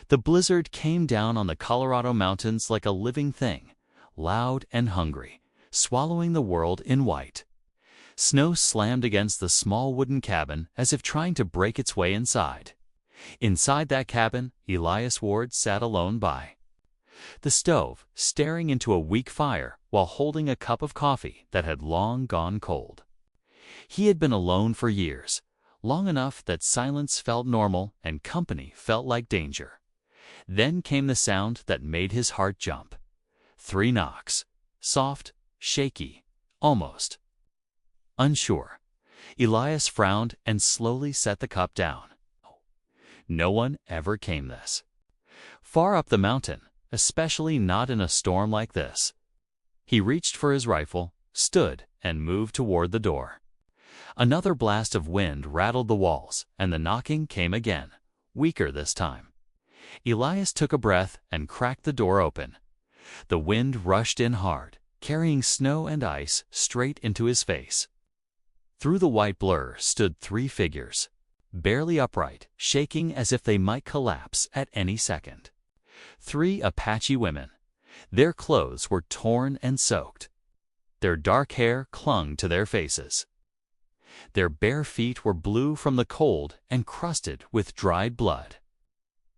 The blizzard came down on the Colorado mountains like a living thing, loud and hungry, swallowing the world in white. Snow slammed against the small wooden cabin as if trying to break its way inside. Inside that cabin, Elias Ward sat alone by the stove, staring into a weak fire while holding a cup of coffee that had long gone cold. He had been alone for years, long enough that silence felt normal and company felt like danger. Then came the sound that made his heart jump. 3 knocks, soft, shaky, almost unsure. Elias frowned and slowly set the cup down. No one ever came this far up the mountain, especially not in a storm like this. He reached for his rifle, stood, and moved toward the door. Another blast of wind rattled the walls, and the knocking came again, weaker this time. Elias took a breath and cracked the door open. The wind rushed in hard, carrying snow and ice straight into his face. Through the white blur stood 3 figures, barely upright, shaking as if they might collapse at any second. 3 Apache women. Their clothes were torn and soaked. Their dark hair clung to their faces. Their bare feet were blue from the cold and crusted with dried blood.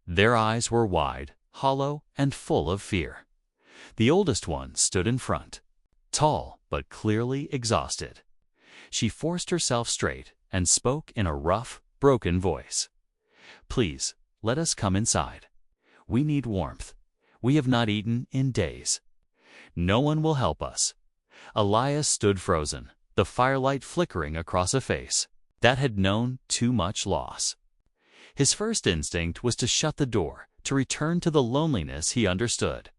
Their eyes were wide, hollow, and full of fear. The oldest one stood in front, tall but clearly exhausted. She forced herself straight and spoke in a rough, broken voice. "Please, let us come inside. We need warmth. We have not eaten in days. No one will help us." Elias stood frozen, the firelight flickering across a face that had known too much loss. His first instinct was to shut the door, to return to the loneliness he understood.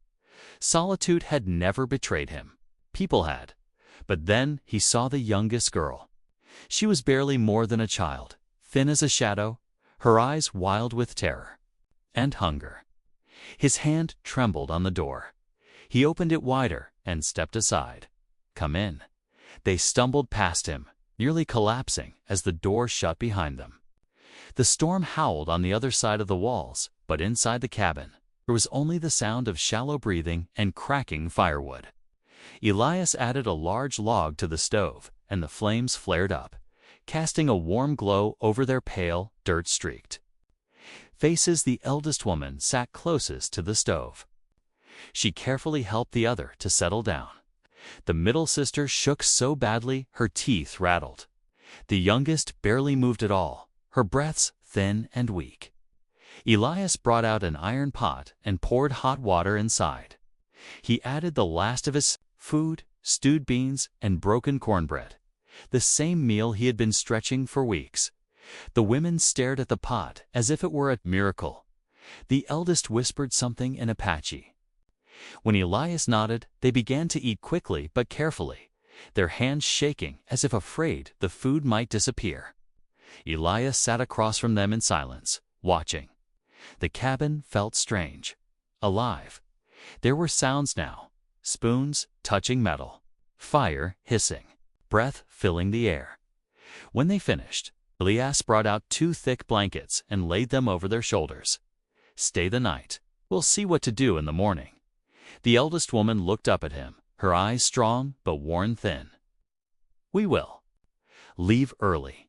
Solitude had never betrayed him. People had. But then he saw the youngest girl. She was barely more than a child, thin as a shadow, her eyes wild with terror and hunger. His hand trembled on the door. He opened it wider and stepped aside. "Come in." They stumbled past him, nearly collapsing as the door shut behind them. The storm howled on the other side of the walls, but inside the cabin, there was only the sound of shallow breathing and cracking firewood. Elias added a large log to the stove, and the flames flared up, casting a warm glow over their pale, dirt-streaked faces. The eldest woman sat closest to the stove. She carefully helped the other to settle down. The middle sister shook so badly her teeth rattled. The youngest barely moved at all, her breaths thin and weak. Elias brought out an iron pot and poured hot water inside. He added the last of his food, stewed beans, and broken cornbread, the same meal he had been stretching for weeks. The women stared at the pot as if it were a miracle. The eldest whispered something in Apache. When Elias nodded, they began to eat quickly but carefully, their hands shaking as if afraid the food might disappear. Elias sat across from them in silence, watching. The cabin felt strange, alive. There were sounds now, spoons touching metal, fire hissing, breath filling the air. When they finished, Elias brought out 2 thick blankets and laid them over their shoulders. "Stay the night. We'll see what to do in the morning." The eldest woman looked up at him, her eyes strong but worn thin. "We will. Leave early.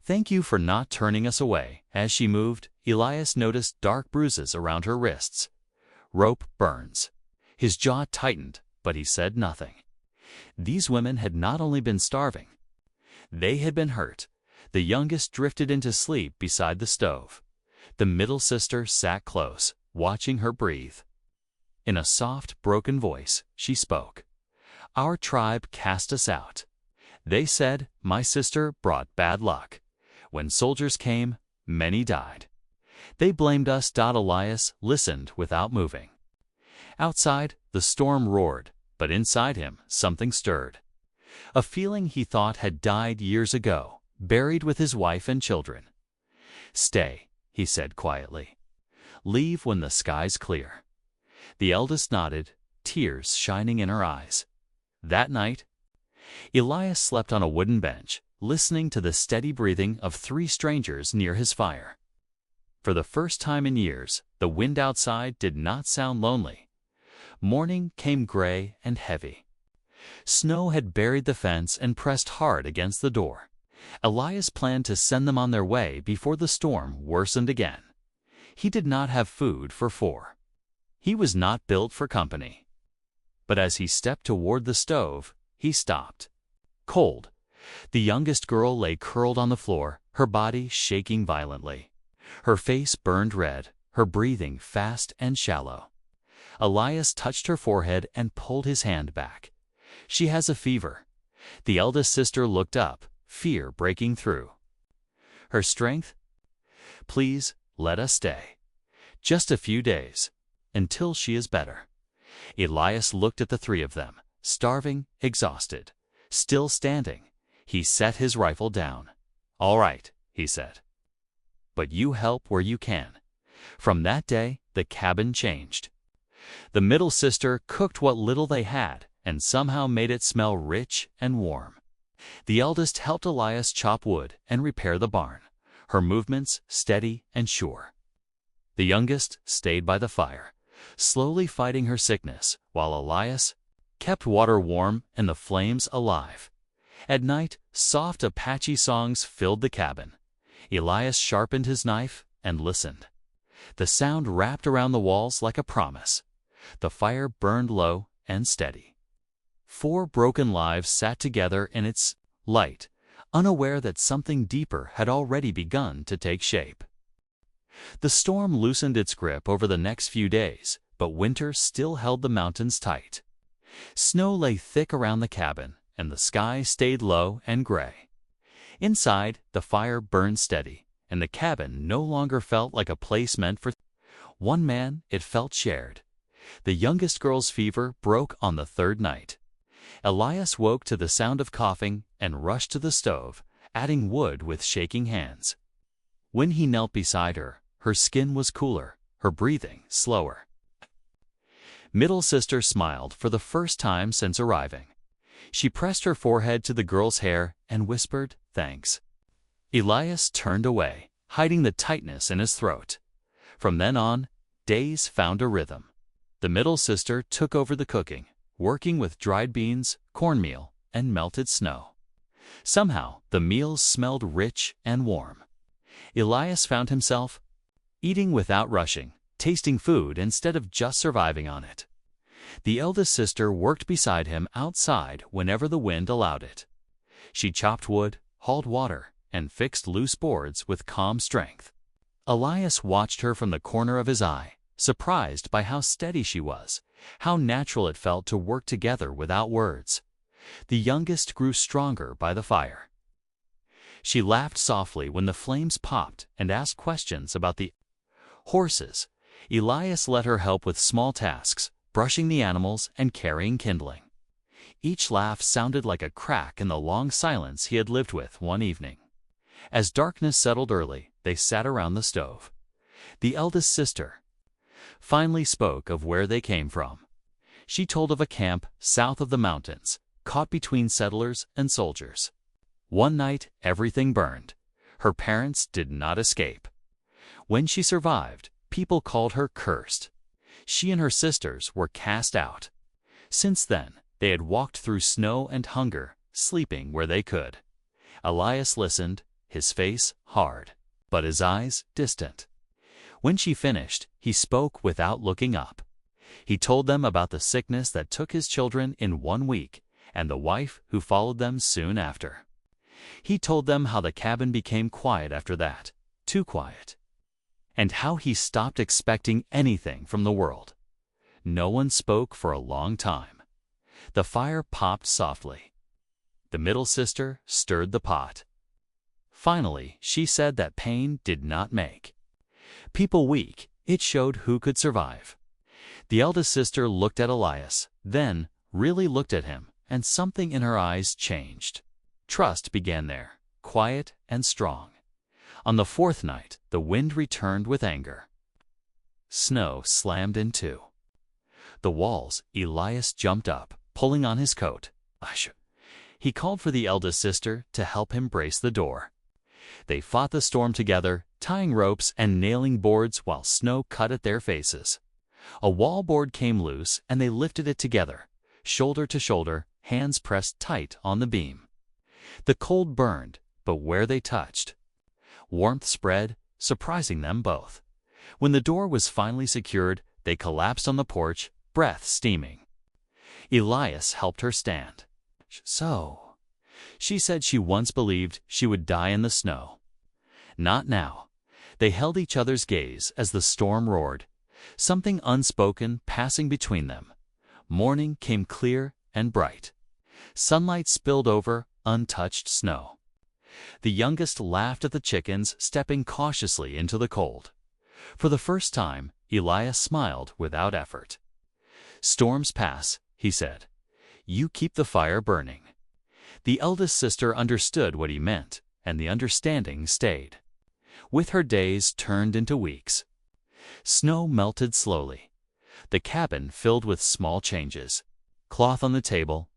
Thank you for not turning us away." As she moved, Elias noticed dark bruises around her wrists. Rope burns. His jaw tightened, but he said nothing. These women had not only been starving. They had been hurt. The youngest drifted into sleep beside the stove. The middle sister sat close, watching her breathe. In a soft, broken voice, she spoke. "Our tribe cast us out. They said my sister brought bad luck. When soldiers came, many died. They blamed us." Elias listened without moving. Outside, the storm roared, but inside him something stirred. A feeling he thought had died years ago, buried with his wife and children. "Stay," he said quietly. "Leave when the sky's clear." The eldest nodded, tears shining in her eyes. That night, Elias slept on a wooden bench, listening to the steady breathing of 3 strangers near his fire. For the first time in years, the wind outside did not sound lonely. Morning came gray and heavy. Snow had buried the fence and pressed hard against the door. Elias planned to send them on their way before the storm worsened again. He did not have food for 4. He was not built for company. But as he stepped toward the stove, he stopped. Cold. The youngest girl lay curled on the floor, her body shaking violently. Her face burned red, her breathing fast and shallow. Elias touched her forehead and pulled his hand back. She has a fever. The eldest sister looked up, fear breaking through. Her strength? Please, let us stay. Just a few days, until she is better. Elias looked at the 3 of them, starving, exhausted, still standing. He set his rifle down. "All right," he said. "But you help where you can." From that day, the cabin changed. The middle sister cooked what little they had and somehow made it smell rich and warm. The eldest helped Elias chop wood and repair the barn, her movements steady and sure. The youngest stayed by the fire, slowly fighting her sickness, while Elias kept water warm and the flames alive. At night, soft Apache songs filled the cabin. Elias sharpened his knife and listened. The sound wrapped around the walls like a promise. The fire burned low and steady. 4 broken lives sat together in its light, unaware that something deeper had already begun to take shape. The storm loosened its grip over the next few days, but winter still held the mountains tight. Snow lay thick around the cabin, and the sky stayed low and gray. Inside, the fire burned steady, and the cabin no longer felt like a place meant for one man. It felt shared. The youngest girl's fever broke on the 3rd night. Elias woke to the sound of coughing and rushed to the stove, adding wood with shaking hands. When he knelt beside her, her skin was cooler, her breathing slower. Middle sister smiled for the first time since arriving. She pressed her forehead to the girl's hair and whispered, "Thanks." Elias turned away, hiding the tightness in his throat. From then on, days found a rhythm. The middle sister took over the cooking, working with dried beans, cornmeal, and melted snow. Somehow, the meals smelled rich and warm. Elias found himself eating without rushing, tasting food instead of just surviving on it. The eldest sister worked beside him outside whenever the wind allowed it. She chopped wood, hauled water, and fixed loose boards with calm strength. Elias watched her from the corner of his eye, surprised by how steady she was, how natural it felt to work together without words. The youngest grew stronger by the fire. She laughed softly when the flames popped and asked questions about the horses. Elias let her help with small tasks, brushing the animals and carrying kindling. Each laugh sounded like a crack in the long silence he had lived with one evening. As darkness settled early, they sat around the stove. The eldest sister finally spoke of where they came from. She told of a camp south of the mountains, caught between settlers and soldiers. One night, everything burned. Her parents did not escape. When she survived, people called her cursed. She and her sisters were cast out. Since then, they had walked through snow and hunger, sleeping where they could. Elias listened, his face hard, but his eyes distant. When she finished, he spoke without looking up. He told them about the sickness that took his children in 1 week, and the wife who followed them soon after. He told them how the cabin became quiet after that, too quiet, and how he stopped expecting anything from the world. No one spoke for a long time. The fire popped softly. The middle sister stirred the pot. Finally, she said that pain did not make people weak. It showed who could survive. The eldest sister looked at Elias, then really looked at him, and something in her eyes changed. Trust began there, quiet and strong. On the 4th night, the wind returned with anger. Snow slammed in 2. The walls. Elias jumped up, pulling on his coat. He called for the eldest sister to help him brace the door. They fought the storm together, tying ropes and nailing boards while snow cut at their faces. A wall-board came loose and they lifted it together, shoulder to shoulder, hands pressed tight on the beam. The cold burned, but where they touched, warmth spread, surprising them both. When the door was finally secured, they collapsed on the porch, breath steaming. Elias helped her stand. So, she said she once believed she would die in the snow. Not now. They held each other's gaze as the storm roared, something unspoken passing between them. Morning came clear and bright. Sunlight spilled over untouched snow. The youngest laughed at the chickens stepping cautiously into the cold. For the first time, Elias smiled without effort. "Storms pass," he said. "You keep the fire burning." The eldest sister understood what he meant, and the understanding stayed. With her days turned into weeks. Snow melted slowly. The cabin filled with small changes. Cloth on the table,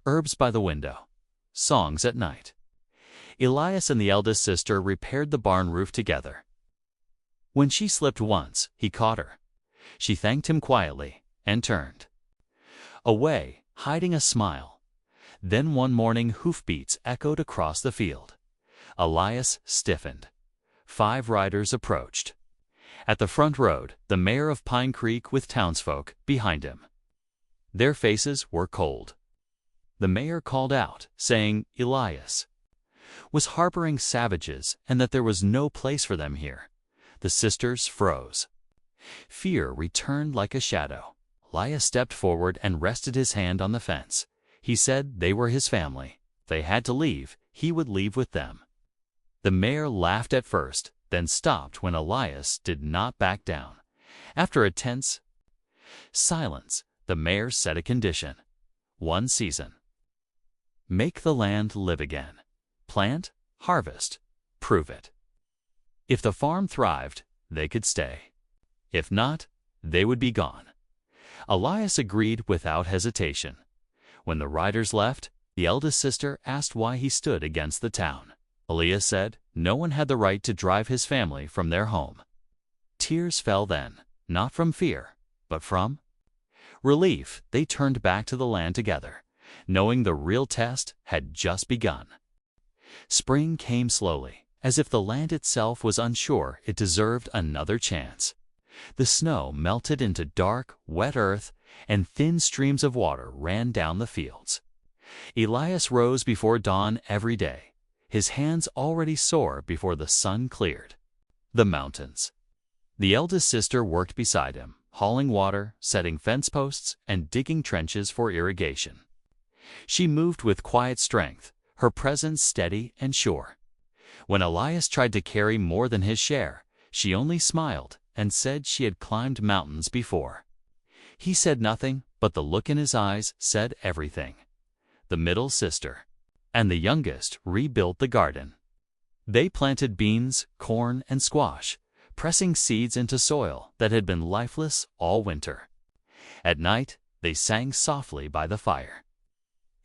herbs by the window, songs at night. Elias and the eldest sister repaired the barn roof together. When she slipped once, he caught her. She thanked him quietly and turned away, hiding a smile. Then one morning hoofbeats echoed across the field. Elias stiffened. 5 riders approached. At the front rode the mayor of Pine Creek with townsfolk behind him. Their faces were cold. The mayor called out, saying Elias was harboring savages and that there was no place for them here. The sisters froze. Fear returned like a shadow. Elias stepped forward and rested his hand on the fence. He said they were his family. If they had to leave, he would leave with them. The mayor laughed at first, then stopped when Elias did not back down. After a tense silence, the mayor set a condition. 1 season. Make the land live again. Plant, harvest, prove it. If the farm thrived, they could stay. If not, they would be gone. Elias agreed without hesitation. When the riders left, the eldest sister asked why he stood against the town. Elias said no one had the right to drive his family from their home. Tears fell then, not from fear, but from relief. They turned back to the land together, knowing the real test had just begun. Spring came slowly, as if the land itself was unsure it deserved another chance. The snow melted into dark, wet earth, and thin streams of water ran down the fields. Elias rose before dawn every day, his hands already sore before the sun cleared. The mountains. The eldest sister worked beside him, hauling water, setting fence posts, and digging trenches for irrigation. She moved with quiet strength, her presence steady and sure. When Elias tried to carry more than his share, she only smiled and said she had climbed mountains before. He said nothing, but the look in his eyes said everything. The middle sister and the youngest rebuilt the garden. They planted beans, corn, and squash, pressing seeds into soil that had been lifeless all winter. At night, they sang softly by the fire.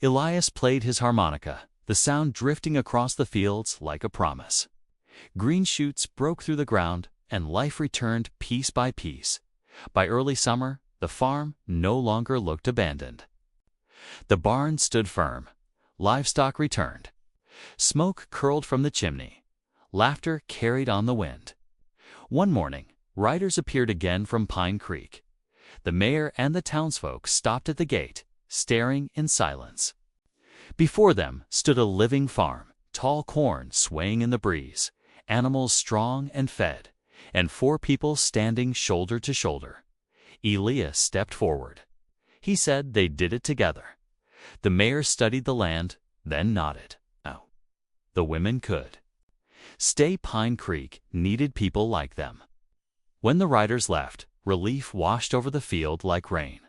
Elias played his harmonica, the sound drifting across the fields like a promise. Green shoots broke through the ground, and life returned piece by piece. By early summer, the farm no longer looked abandoned. The barn stood firm. Livestock returned. Smoke curled from the chimney. Laughter carried on the wind. One morning, riders appeared again from Pine Creek. The mayor and the townsfolk stopped at the gate, staring in silence. Before them stood a living farm, tall corn swaying in the breeze, animals strong and fed, and 4 people standing shoulder to shoulder. Elias stepped forward. He said they did it together. The mayor studied the land, then nodded. Oh, the women could stay. Pine Creek needed people like them. When the riders left, relief washed over the field like rain.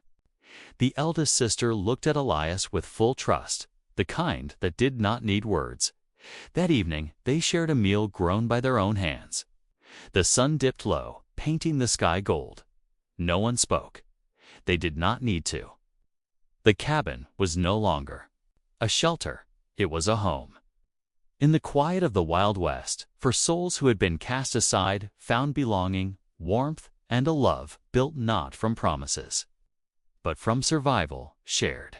The eldest sister looked at Elias with full trust, the kind that did not need words. That evening, they shared a meal grown by their own hands. The sun dipped low, painting the sky gold. No one spoke. They did not need to. The cabin was no longer a shelter, it was a home. In the quiet of the Wild West, for souls who had been cast aside found belonging, warmth, and a love built not from promises, but from survival shared.